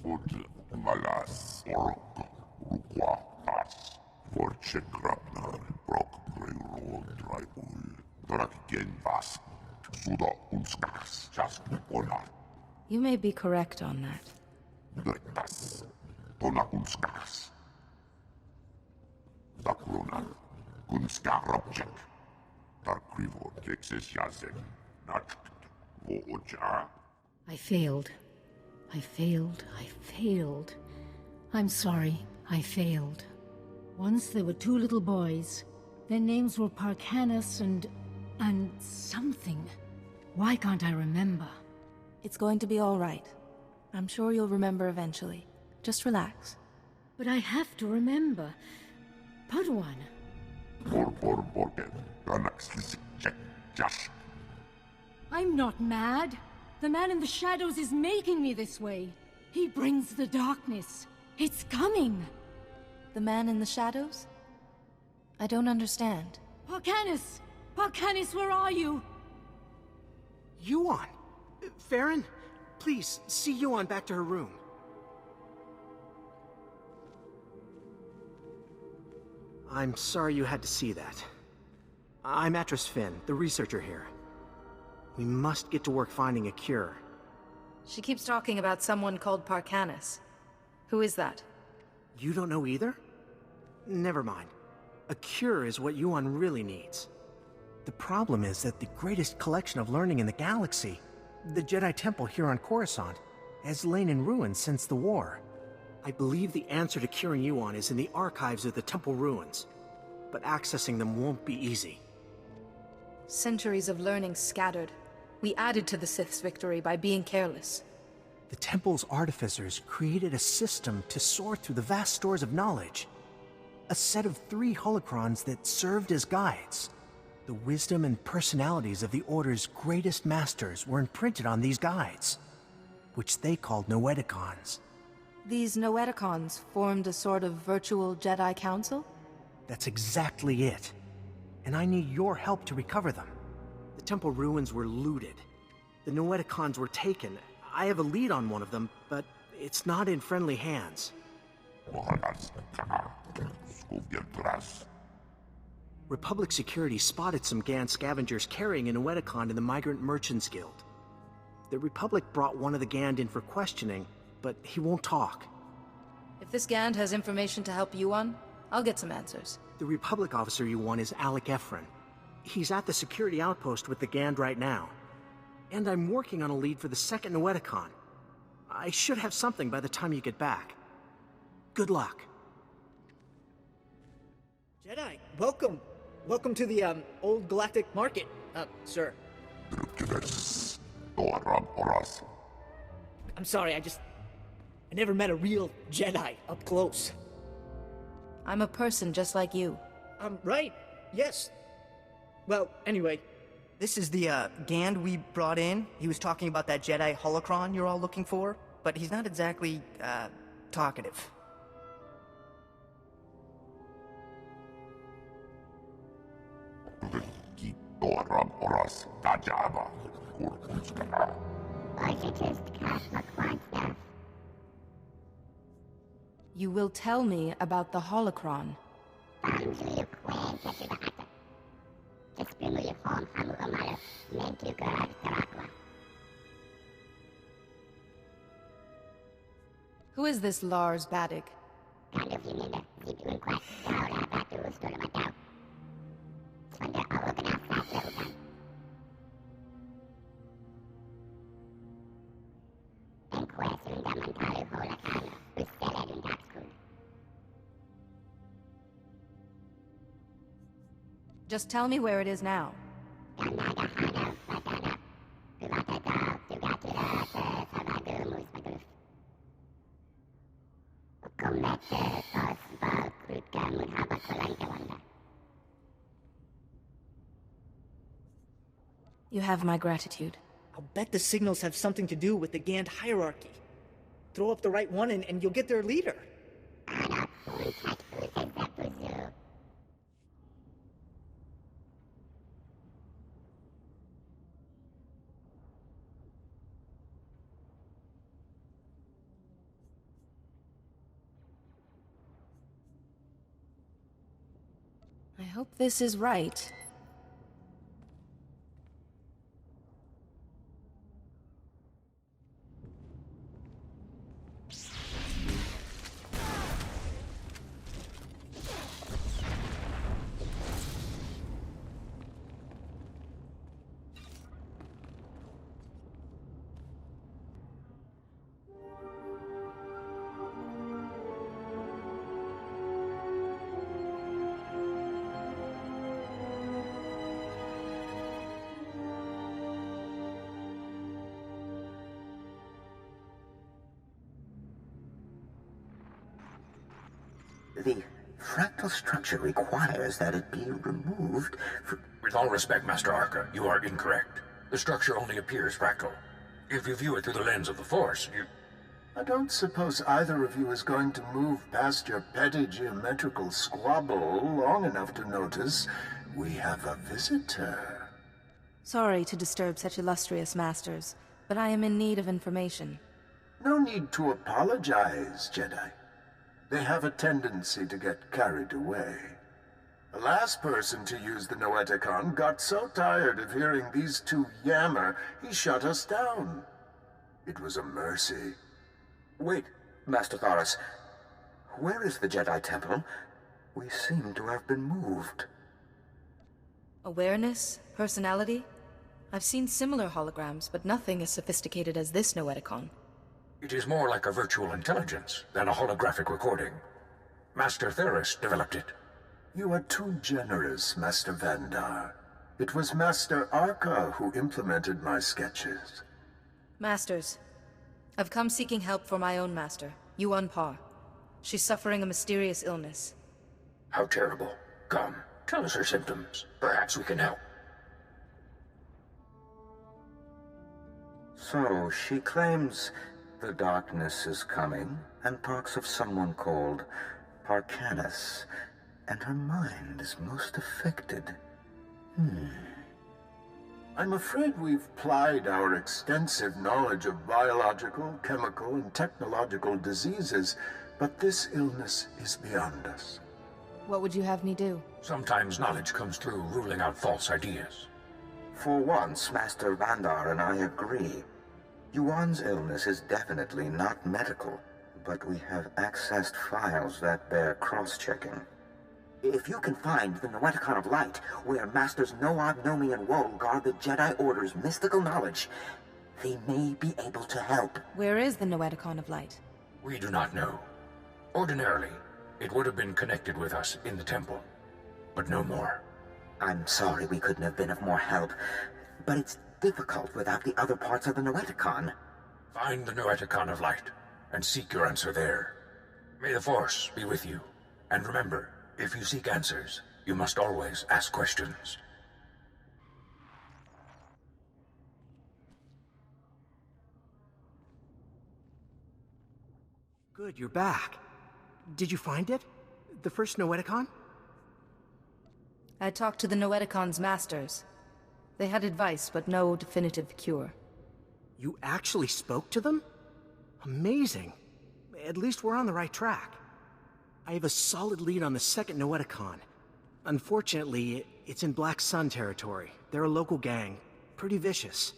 Ud malas ork ruquatas. Forchekrapnar brok greiro draibul. Drakgen vas. Suda unskas. Just onar. You may be correct on that. Drektas. Tona unskas. Dakrunar. Kunska robjek. Darkrivo texas yazen. Not voja. I failed. I failed. I failed. I'm sorry. I failed. Once there were two little boys. Their names were Parkanis and something. Why can't I remember? It's going to be all right. I'm sure you'll remember eventually. Just relax. But I have to remember. Padawan. Borgen. Ganax check. Josh. I'm not mad. The man in the shadows is making me this way. He brings the darkness. It's coming. The man in the shadows? I don't understand. Parkanis! Parkanis, where are you? Yuan! Farron, please, see Yuan back to her room. I'm sorry you had to see that. I'm Atris Finn, the researcher here. We must get to work finding a cure. She keeps talking about someone called Parkanis. Who is that? You don't know either? Never mind. A cure is what Yuan really needs. The problem is that the greatest collection of learning in the galaxy, the Jedi Temple here on Coruscant, has lain in ruins since the war. I believe the answer to curing Yuan is in the archives of the Temple ruins, but accessing them won't be easy. Centuries of learning scattered. We added to the Sith's victory by being careless. The Temple's artificers created a system to sort through the vast stores of knowledge. A set of 3 holocrons that served as guides. The wisdom and personalities of the Order's greatest masters were imprinted on these guides, which they called Noeticons. These Noeticons formed a sort of virtual Jedi Council? That's exactly it. And I need your help to recover them. The Temple ruins were looted. The Noeticons were taken. I have a lead on one of them, but it's not in friendly hands. Republic security spotted some Gand scavengers carrying a Noeticon in the Migrant Merchants Guild. The Republic brought one of the Gand in for questioning, but he won't talk. If this Gand has information to help Yuan, I'll get some answers. The Republic officer you want is Alec Efren. He's at the security outpost with the Gand right now. And I'm working on a lead for the second Noeticon. I should have something by the time you get back. Good luck. Jedi, welcome. Welcome to the, Old Galactic Market, sir. I'm sorry, I never met a real Jedi up close. I'm a person just like you. Right, yes. Well, anyway. This is the, Gand we brought in. He was talking about that Jedi holocron you're all looking for, but he's not exactly, talkative. You will tell me about the holocron. Who is this Lars Badig? Just tell me where it is now. You have my gratitude. I'll bet the signals have something to do with the Gand hierarchy. Throw up the right one and you'll get their leader. hope this is right. The fractal structure requires that it be removed for... With all respect, Master Arca, you are incorrect. The structure only appears fractal. If you view it through the lens of the Force, you... I don't suppose either of you is going to move past your petty geometrical squabble long enough to notice we have a visitor. Sorry to disturb such illustrious masters, but I am in need of information. No need to apologize, Jedi. They have a tendency to get carried away. The last person to use the Noeticon got so tired of hearing these two yammer, he shut us down. It was a mercy. Wait, Master Thoris. Where is the Jedi Temple? We seem to have been moved. Awareness? Personality? I've seen similar holograms, but nothing as sophisticated as this Noeticon. It is more like a virtual intelligence than a holographic recording. Master Theris developed it. You are too generous, Master Vandar. It was Master Arca who implemented my sketches. Masters, I've come seeking help for my own master, Yuan Par. She's suffering a mysterious illness. How terrible. Come, tell us her symptoms. Perhaps we can help. So, she claims the darkness is coming, and talks of someone called Parcanus, and her mind is most affected. I'm afraid we've plied our extensive knowledge of biological, chemical, and technological diseases, but this illness is beyond us. What would you have me do? Sometimes knowledge comes through ruling out false ideas. For once, Master Vandar and I agree. Yuan's illness is definitely not medical, but we have accessed files that bear cross-checking. If you can find the Noeticon of Light, where Masters Noab, Nomi, and Woe guard the Jedi Order's mystical knowledge, they may be able to help. Where is the Noeticon of Light? We do not know. Ordinarily, it would have been connected with us in the temple, but no more. I'm sorry we couldn't have been of more help, but it's difficult without the other parts of the Noeticon. Find the Noeticon of Light, and seek your answer there. May the Force be with you. And remember, if you seek answers, you must always ask questions. Good, you're back. Did you find it? The first Noeticon? I talked to the Noeticon's masters. They had advice, but no definitive cure. You actually spoke to them? Amazing. At least we're on the right track. I have a solid lead on the second Noeticon. Unfortunately, it's in Black Sun territory. They're a local gang. Pretty vicious.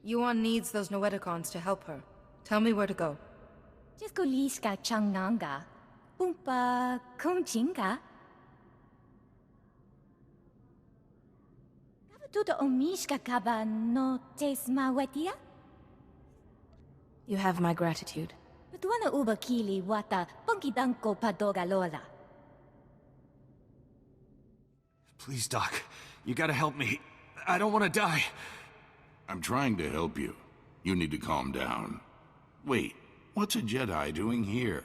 Yuan needs those Noeticons to help her. Tell me where to go. Jiskoliska Changnanga. Pumpa Kumchinga. You have my gratitude. Please, Doc. You gotta help me. I don't want to die. I'm trying to help you. You need to calm down. Wait, what's a Jedi doing here?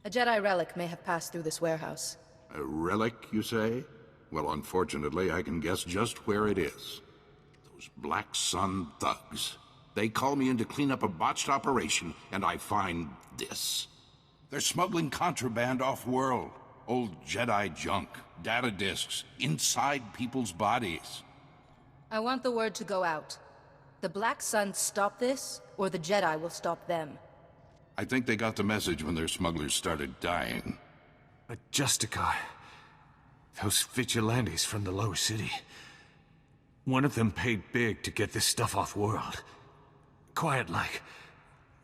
A Jedi relic may have passed through this warehouse. A relic, you say? Well, unfortunately, I can guess just where it is. Those Black Sun thugs. They call me in to clean up a botched operation, and I find this. They're smuggling contraband off-world. Old Jedi junk, data disks, inside people's bodies. I want the word to go out. The Black Sun stop this, or the Jedi will stop them. I think they got the message when their smugglers started dying. But Justica... Those vigilantes from the lower city. One of them paid big to get this stuff off-world. Quiet-like.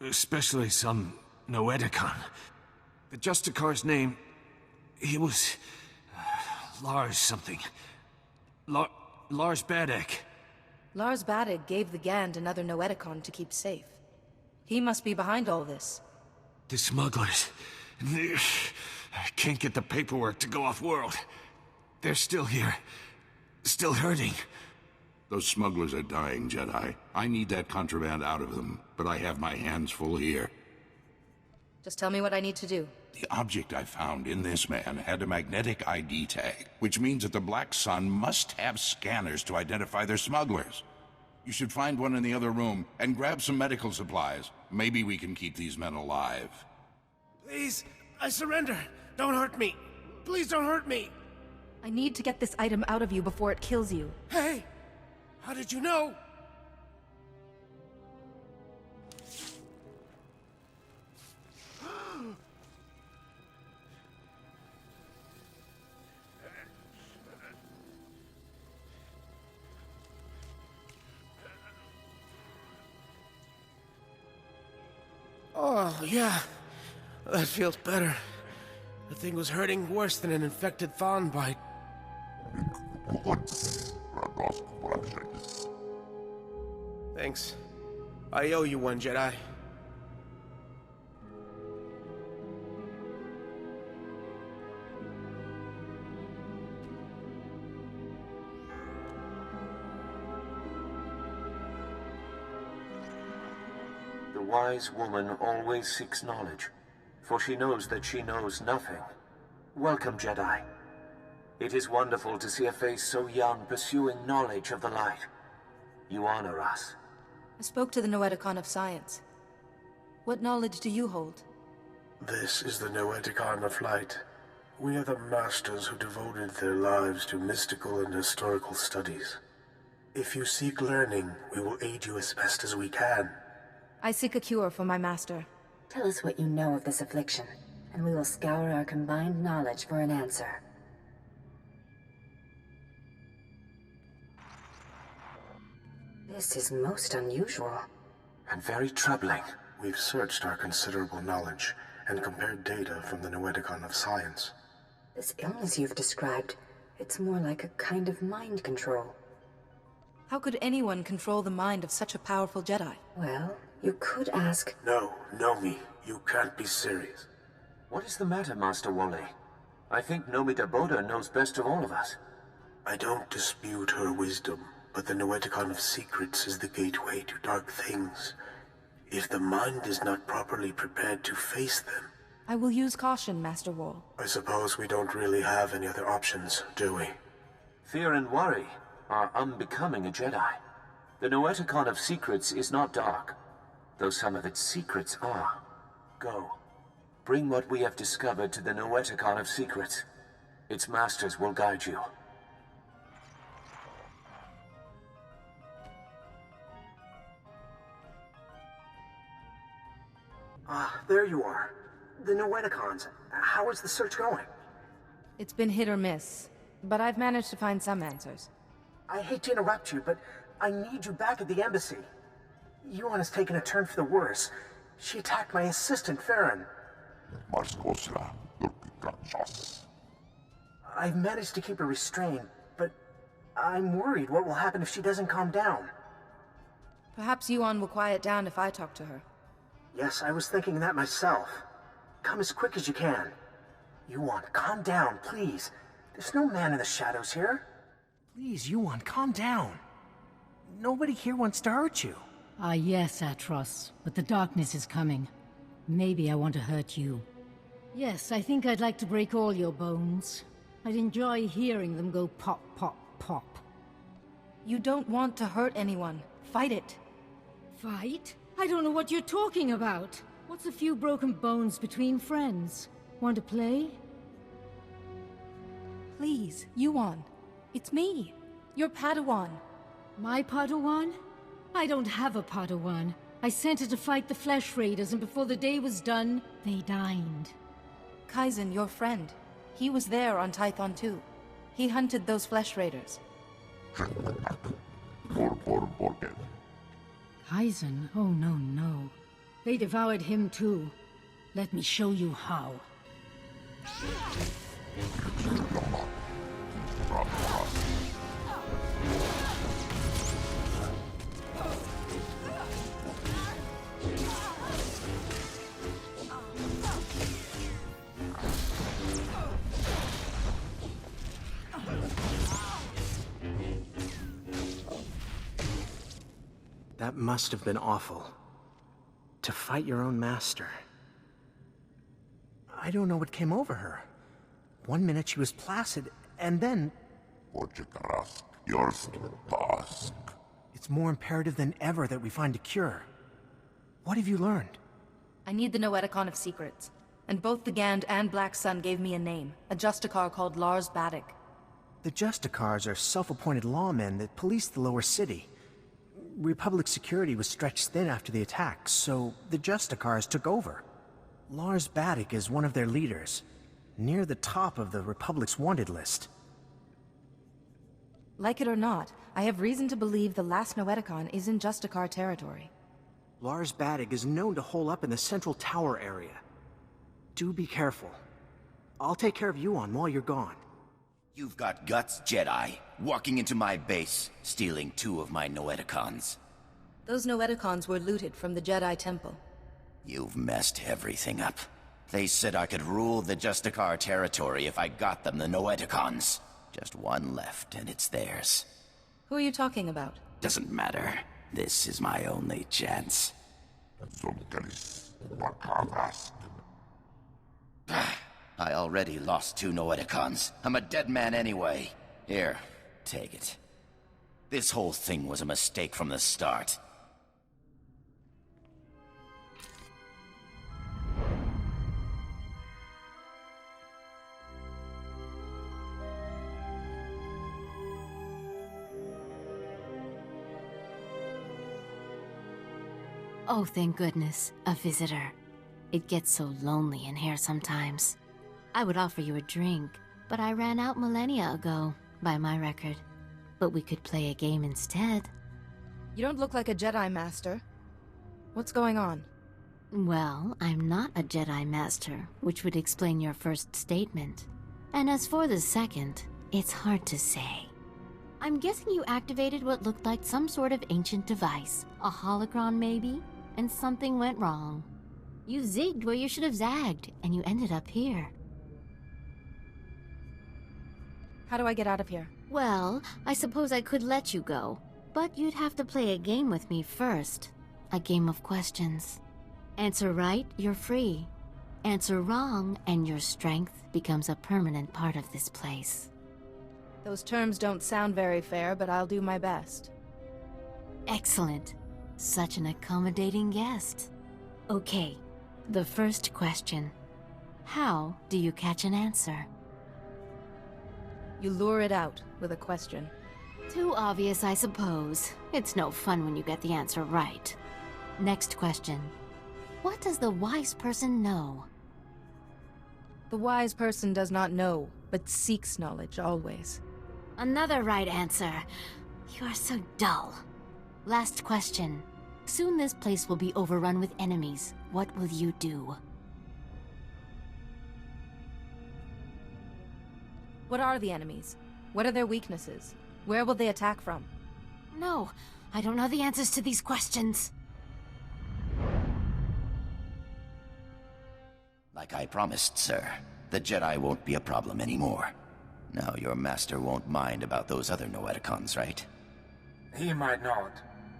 Especially some Noeticon. The Justicar's name... he was... Lars something. Lars Badek. Lars Badek gave the Gand another Noeticon to keep safe. He must be behind all this. The smugglers... I can't get the paperwork to go off-world. They're still here. Still hurting. Those smugglers are dying, Jedi. I need that contraband out of them, but I have my hands full here. Just tell me what I need to do. The object I found in this man had a magnetic ID tag, which means that the Black Sun must have scanners to identify their smugglers. You should find one in the other room and grab some medical supplies. Maybe we can keep these men alive. Please, I surrender. Don't hurt me. Please don't hurt me. I need to get this item out of you before it kills you. Hey! How did you know? Oh, yeah. That feels better. The thing was hurting worse than an infected fawn bite. Thanks. I owe you one, Jedi. The wise woman always seeks knowledge, for she knows that she knows nothing. Welcome, Jedi. It is wonderful to see a face so young pursuing knowledge of the light. You honor us. I spoke to the Noeticon of Science. What knowledge do you hold? This is the Noeticon of Light. We are the masters who devoted their lives to mystical and historical studies. If you seek learning, we will aid you as best as we can. I seek a cure for my master. Tell us what you know of this affliction, and we will scour our combined knowledge for an answer. This is most unusual. And very troubling. We've searched our considerable knowledge and compared data from the Noeticon of Science. This illness you've described, it's more like a kind of mind control. How could anyone control the mind of such a powerful Jedi? Well, you could ask... No, Nomi, you can't be serious. What is the matter, Master Wally? I think Nomi Daboda knows best of all of us. I don't dispute her wisdom, but the Noeticon of Secrets is the gateway to dark things. If the mind is not properly prepared to face them... I will use caution, Master Wall. I suppose we don't really have any other options, do we? Fear and worry are unbecoming a Jedi. The Noeticon of Secrets is not dark, though some of its secrets are. Go. Bring what we have discovered to the Noeticon of Secrets. Its masters will guide you. There you are. The Noeticons. How is the search going? It's been hit or miss, but I've managed to find some answers. I hate to interrupt you, but I need you back at the embassy. Yuan has taken a turn for the worse. She attacked my assistant, Farron. I've managed to keep her restrained, but I'm worried what will happen if she doesn't calm down. Perhaps Yuan will quiet down if I talk to her. Yes, I was thinking that myself. Come as quick as you can. Yuan, calm down, please. There's no man in the shadows here. Please, Yuan, calm down. Nobody here wants to hurt you. Ah, yes, Atros, but the darkness is coming. Maybe I want to hurt you. Yes, I think I'd like to break all your bones. I'd enjoy hearing them go pop, pop, pop. You don't want to hurt anyone. Fight it. Fight? I don't know what you're talking about. What's a few broken bones between friends? Want to play? Please, Yuan. It's me, your Padawan. My Padawan? I don't have a Padawan. I sent her to fight the Flesh Raiders, and before the day was done, they dined. Kaizen, your friend. He was there on Tython too. He hunted those flesh raiders. Kaizen? Oh, no, no. They devoured him too. Let me show you how. That must have been awful. To fight your own master. I don't know what came over her. One minute she was placid, and then... It's more imperative than ever that we find a cure. What have you learned? I need the Noeticon of Secrets. And both the Gand and Black Sun gave me a name. A Justicar called Lars Baddock. The Justicars are self-appointed lawmen that police the lower city. Republic security was stretched thin after the attack, so the Justicars took over. Lars Baddock is one of their leaders, near the top of the Republic's wanted list. Like it or not, I have reason to believe the last Noeticon is in Justicar territory. Lars Baddock is known to hole up in the central tower area. Do be careful. I'll take care of Yuan while you're gone. You've got guts, Jedi. Walking into my base, stealing 2 of my Noeticons. Those Noeticons were looted from the Jedi Temple. You've messed everything up. They said I could rule the Justicar territory if I got them the Noeticons. Just one left, and it's theirs. Who are you talking about? Doesn't matter. This is my only chance. I already lost 2 Noeticons. I'm a dead man anyway. Here, take it. This whole thing was a mistake from the start. Oh, thank goodness, a visitor. It gets so lonely in here sometimes. I would offer you a drink, but I ran out millennia ago, by my record. But we could play a game instead. You don't look like a Jedi Master. What's going on? Well, I'm not a Jedi Master, which would explain your first statement. And as for the second, it's hard to say. I'm guessing you activated what looked like some sort of ancient device. A holocron, maybe? And something went wrong. You zigged where you should have zagged, and you ended up here. How do I get out of here? Well, I suppose I could let you go, but you'd have to play a game with me first. A game of questions. Answer right, you're free. Answer wrong, and your strength becomes a permanent part of this place. Those terms don't sound very fair, but I'll do my best. Excellent. Such an accommodating guest. Okay, the first question. How do you catch an answer? You lure it out with a question. Too obvious, I suppose. It's no fun when you get the answer right. Next question. What does the wise person know? The wise person does not know, but seeks knowledge always. Another right answer. You are so dull. Last question. Soon this place will be overrun with enemies. What will you do? What are the enemies? What are their weaknesses? Where will they attack from? No, I don't know the answers to these questions. Like I promised, sir, the Jedi won't be a problem anymore. Now your master won't mind about those other Noeticons, right? He might not.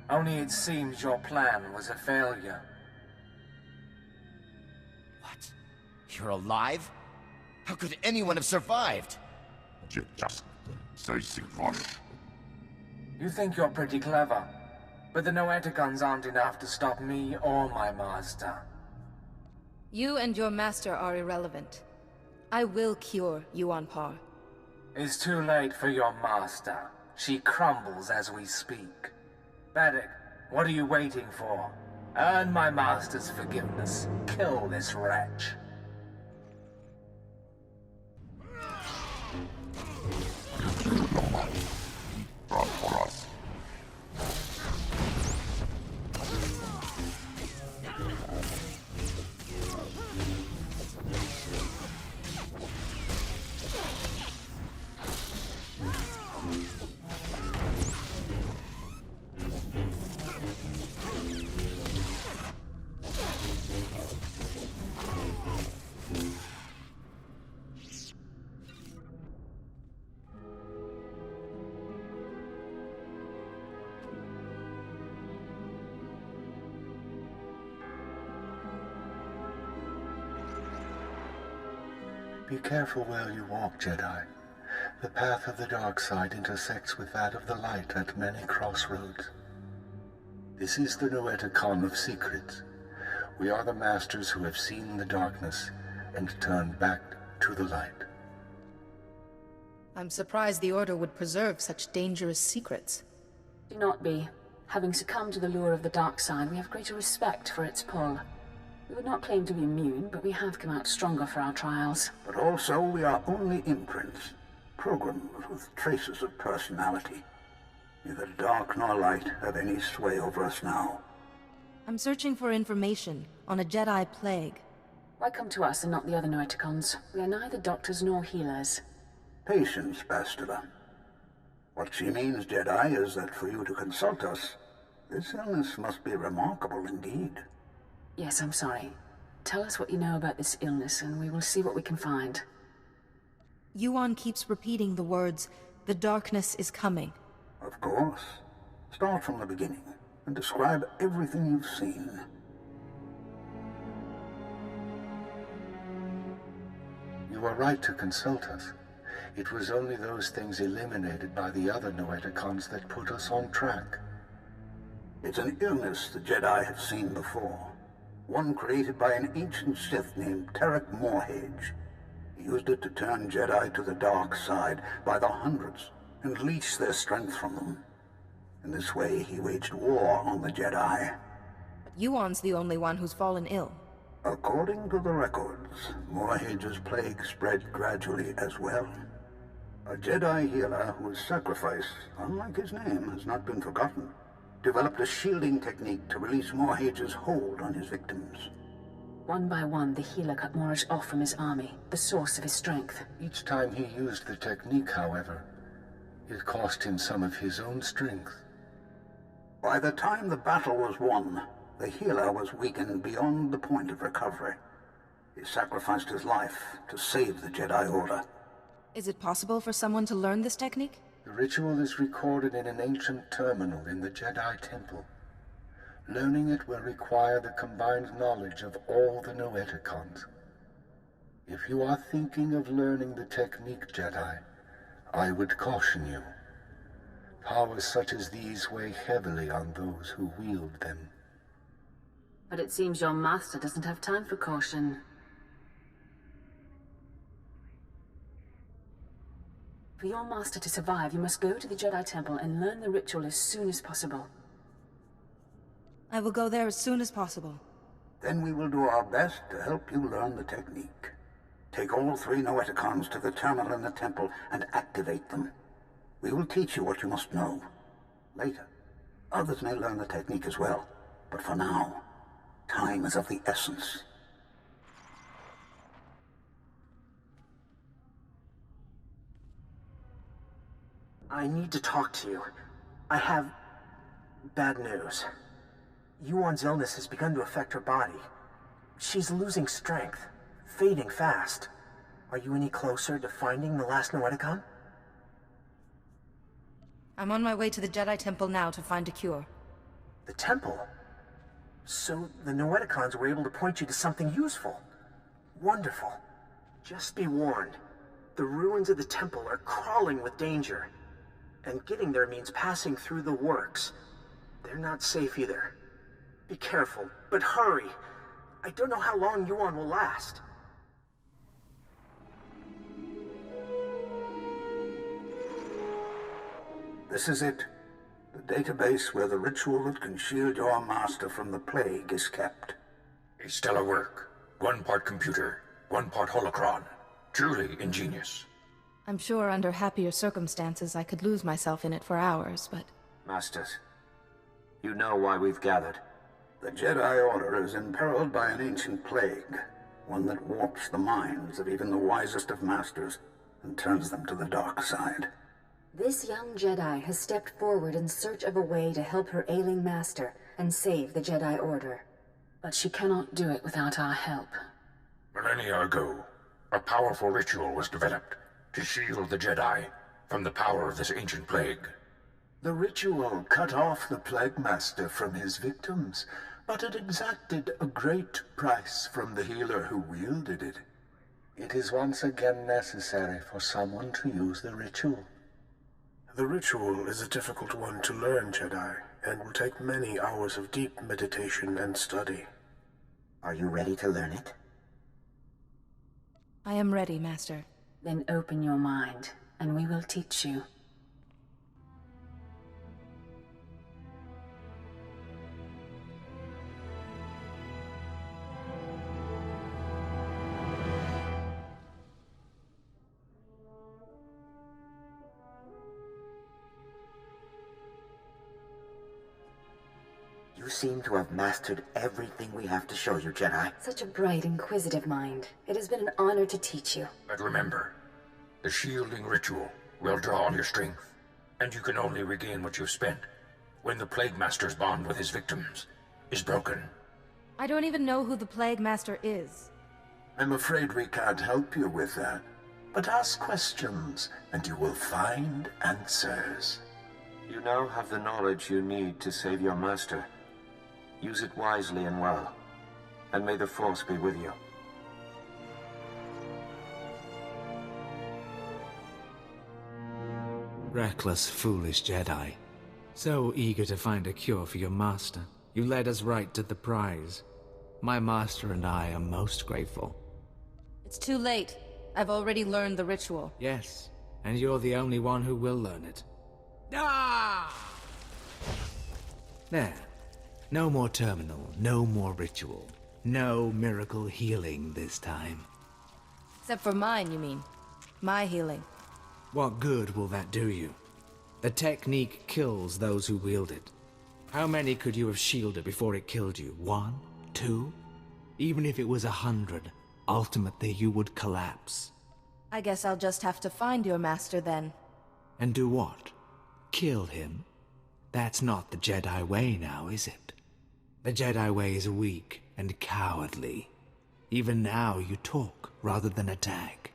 Only it seems your plan was a failure. What? You're alive? How could anyone have survived? You think you're pretty clever, but the Noeticons aren't enough to stop me or my master. You and your master are irrelevant. I will cure Yuan Par. It's too late for your master. She crumbles as we speak. Baddock, what are you waiting for? Earn my master's forgiveness. Kill this wretch. Be careful where you walk, Jedi. The path of the dark side intersects with that of the light at many crossroads. This is the Noeticon of secrets. We are the masters who have seen the darkness and turned back to the light. I'm surprised the Order would preserve such dangerous secrets. Do not be. Having succumbed to the lure of the dark side, we have greater respect for its pull. We would not claim to be immune, but we have come out stronger for our trials. But also we are only imprints, programmed with traces of personality. Neither dark nor light have any sway over us now. I'm searching for information on a Jedi plague. Why come to us and not the other Noeticons? We are neither doctors nor healers. Patience, Bastila. What she means, Jedi, is that for you to consult us, this illness must be remarkable indeed. Yes, I'm sorry. Tell us what you know about this illness, and we will see what we can find. Yuan keeps repeating the words, "The darkness is coming." Of course. Start from the beginning, and describe everything you've seen. You are right to consult us. It was only those things eliminated by the other Noeticons that put us on track. It's an illness the Jedi have seen before. One created by an ancient Sith named Tarek Morhage. He used it to turn Jedi to the dark side by the hundreds and leech their strength from them. In this way, he waged war on the Jedi. But Yuan's the only one who's fallen ill. According to the records, Morhage's plague spread gradually as well. A Jedi healer whose sacrifice, unlike his name, has not been forgotten, developed a shielding technique to release Morhage's hold on his victims. One by one, the healer cut Morage off from his army, the source of his strength. Each time he used the technique, however, it cost him some of his own strength. By the time the battle was won, the healer was weakened beyond the point of recovery. He sacrificed his life to save the Jedi Order. Is it possible for someone to learn this technique? The ritual is recorded in an ancient terminal in the Jedi Temple. Learning it will require the combined knowledge of all the Noeticons. If you are thinking of learning the technique, Jedi, I would caution you. Powers such as these weigh heavily on those who wield them. But it seems your master doesn't have time for caution. For your master to survive, you must go to the Jedi Temple and learn the ritual as soon as possible. I will go there as soon as possible. Then we will do our best to help you learn the technique. Take all 3 Noeticons to the terminal in the temple and activate them. We will teach you what you must know. Later, others may learn the technique as well. But for now, time is of the essence. I need to talk to you. I have bad news. Yuan's illness has begun to affect her body. She's losing strength, fading fast. Are you any closer to finding the last Noeticon? I'm on my way to the Jedi Temple now to find a cure. The temple? So the Noeticons were able to point you to something useful. Wonderful. Just be warned. The ruins of the temple are crawling with danger. And getting there means passing through the works. They're not safe either. Be careful, but hurry. I don't know how long Yuan will last. This is it. The database where the ritual that can shield your master from the plague is kept. A stellar work. 1 part computer, 1 part holocron. Truly ingenious. I'm sure under happier circumstances I could lose myself in it for hours, but... Masters, you know why we've gathered. The Jedi Order is imperiled by an ancient plague, one that warps the minds of even the wisest of masters and turns them to the dark side. This young Jedi has stepped forward in search of a way to help her ailing master and save the Jedi Order. But she cannot do it without our help. Millennia ago, a powerful ritual was developed to shield the Jedi from the power of this ancient plague. The ritual cut off the Plague Master from his victims, but it exacted a great price from the healer who wielded it. It is once again necessary for someone to use the ritual. The ritual is a difficult one to learn, Jedi, and will take many hours of deep meditation and study. Are you ready to learn it? I am ready, Master. Then open your mind, and we will teach you. You seem to have mastered everything we have to show you, Jedi. Such a bright, inquisitive mind. It has been an honor to teach you. But remember, the shielding ritual will draw on your strength, and you can only regain what you've spent when the Plague Master's bond with his victims is broken. I don't even know who the Plague Master is. I'm afraid we can't help you with that. But ask questions, and you will find answers. You now have the knowledge you need to save your master. Use it wisely and well, and may the Force be with you. Reckless, foolish Jedi. So eager to find a cure for your master, you led us right to the prize. My master and I are most grateful. It's too late. I've already learned the ritual. Yes, and you're the only one who will learn it. Ah! There. No more terminal, no more ritual. No miracle healing this time. Except for mine, you mean? My healing. What good will that do you? The technique kills those who wield it. How many could you have shielded before it killed you? 1? 2? Even if it was 100, ultimately you would collapse. I guess I'll just have to find your master then. And do what? Kill him? That's not the Jedi way now, is it? The Jedi way is weak and cowardly. Even now you talk rather than attack.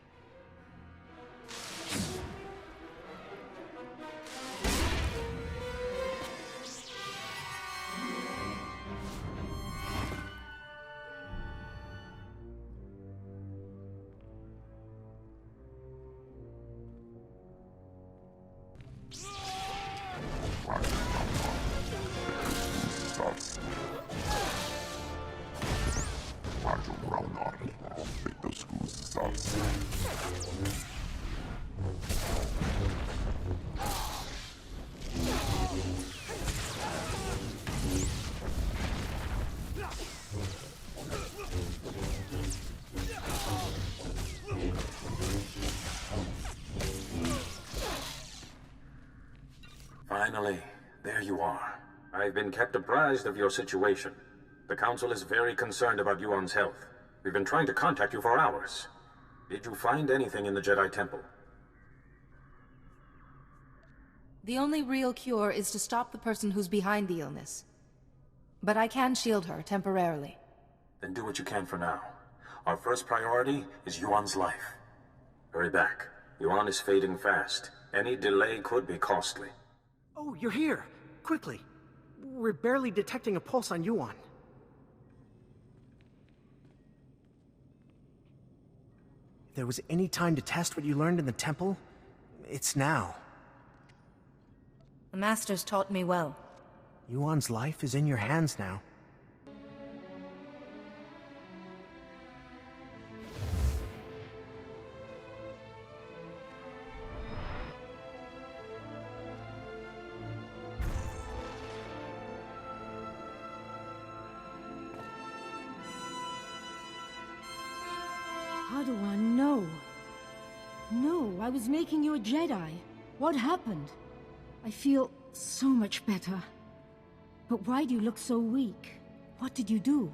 Finally, there you are. I've been kept apprised of your situation. The Council is very concerned about Yuan's health. We've been trying to contact you for hours. Did you find anything in the Jedi Temple? The only real cure is to stop the person who's behind the illness. But I can shield her temporarily. Then do what you can for now. Our first priority is Yuan's life. Hurry back. Yuan is fading fast. Any delay could be costly. Oh, you're here! Quickly! We're barely detecting a pulse on Yuan. If there was any time to test what you learned in the temple, it's now. The Master's taught me well. Yuan's life is in your hands now. How do I know? No, I was making you a Jedi. What happened? I feel so much better. But why do you look so weak? What did you do?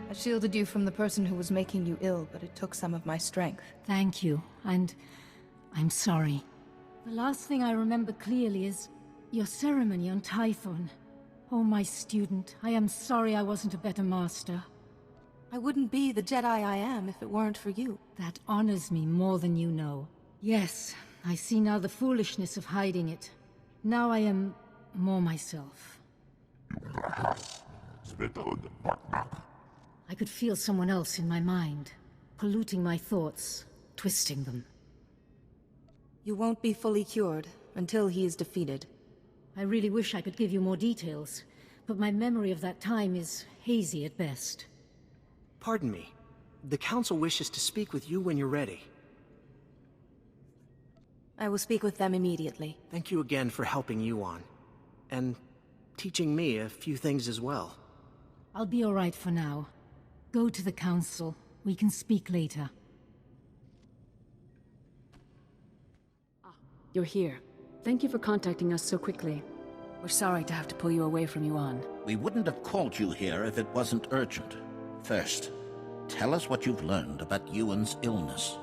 I shielded you from the person who was making you ill, but it took some of my strength. Thank you, and I'm sorry. The last thing I remember clearly is your ceremony on Typhon. Oh, my student, I am sorry I wasn't a better master. I wouldn't be the Jedi I am if it weren't for you. That honors me more than you know. Yes, I see now the foolishness of hiding it. Now I am more myself. I could feel someone else in my mind, polluting my thoughts, twisting them. You won't be fully cured until he is defeated. I really wish I could give you more details, but my memory of that time is hazy at best. Pardon me. The Council wishes to speak with you when you're ready. I will speak with them immediately. Thank you again for helping Yuan. And teaching me a few things as well. I'll be all right for now. Go to the Council. We can speak later. You're here. Thank you for contacting us so quickly. We're sorry to have to pull you away from Yuan. We wouldn't have called you here if it wasn't urgent. First, tell us what you've learned about Yuan's illness.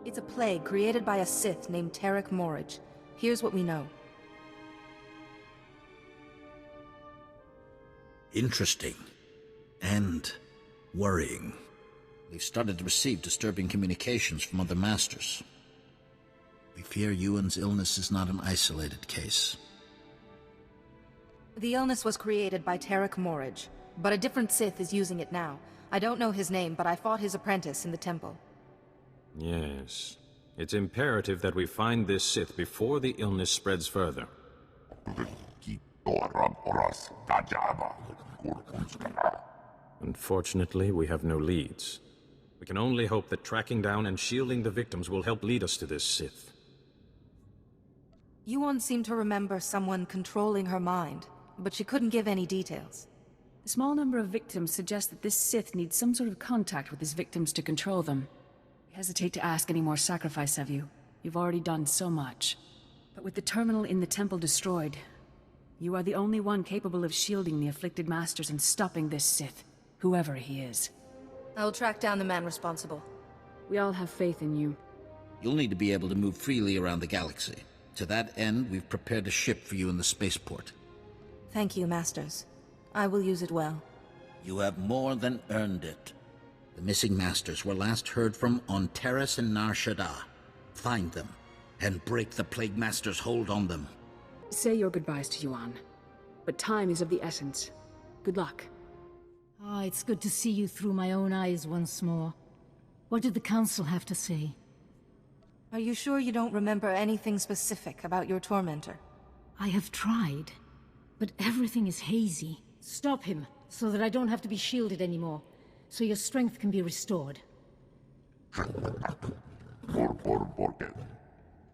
It's a plague created by a Sith named Tarek Morridge. Here's what we know. Interesting. And worrying. We've started to receive disturbing communications from other masters. We fear Yuan's illness is not an isolated case. The illness was created by Tarek Morridge, but a different Sith is using it now. I don't know his name, but I fought his apprentice in the temple. Yes. It's imperative that we find this Sith before the illness spreads further. Unfortunately, we have no leads. We can only hope that tracking down and shielding the victims will help lead us to this Sith. Yuan seemed to remember someone controlling her mind, but she couldn't give any details. The small number of victims suggests that this Sith needs some sort of contact with his victims to control them. I hesitate to ask any more sacrifice of you. You've already done so much. But with the terminal in the temple destroyed, you are the only one capable of shielding the afflicted masters and stopping this Sith, whoever he is. I'll track down the man responsible. We all have faith in you. You'll need to be able to move freely around the galaxy. To that end, we've prepared a ship for you in the spaceport. Thank you, Masters. I will use it well. You have more than earned it. The missing masters were last heard from on Terrace and Nar Shaddaa. Find them, and break the Plague Master's hold on them. Say your goodbyes to Yuan. But time is of the essence. Good luck. Ah, it's good to see you through my own eyes once more. What did the Council have to say? Are you sure you don't remember anything specific about your tormentor? I have tried, but everything is hazy. Stop him, so that I don't have to be shielded anymore, so your strength can be restored.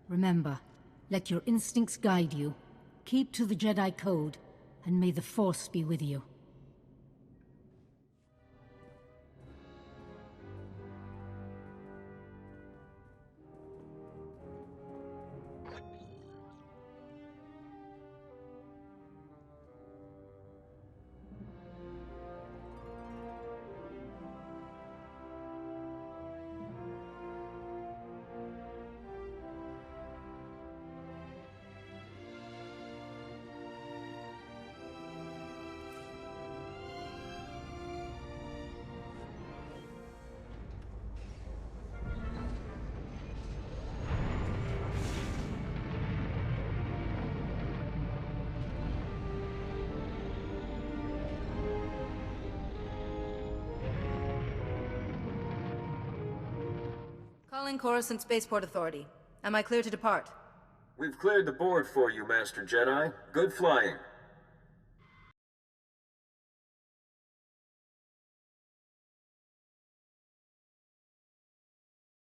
Remember, let your instincts guide you. Keep to the Jedi Code, and may the Force be with you. Calling Coruscant Spaceport Authority. Am I clear to depart? We've cleared the board for you, Master Jedi. Good flying.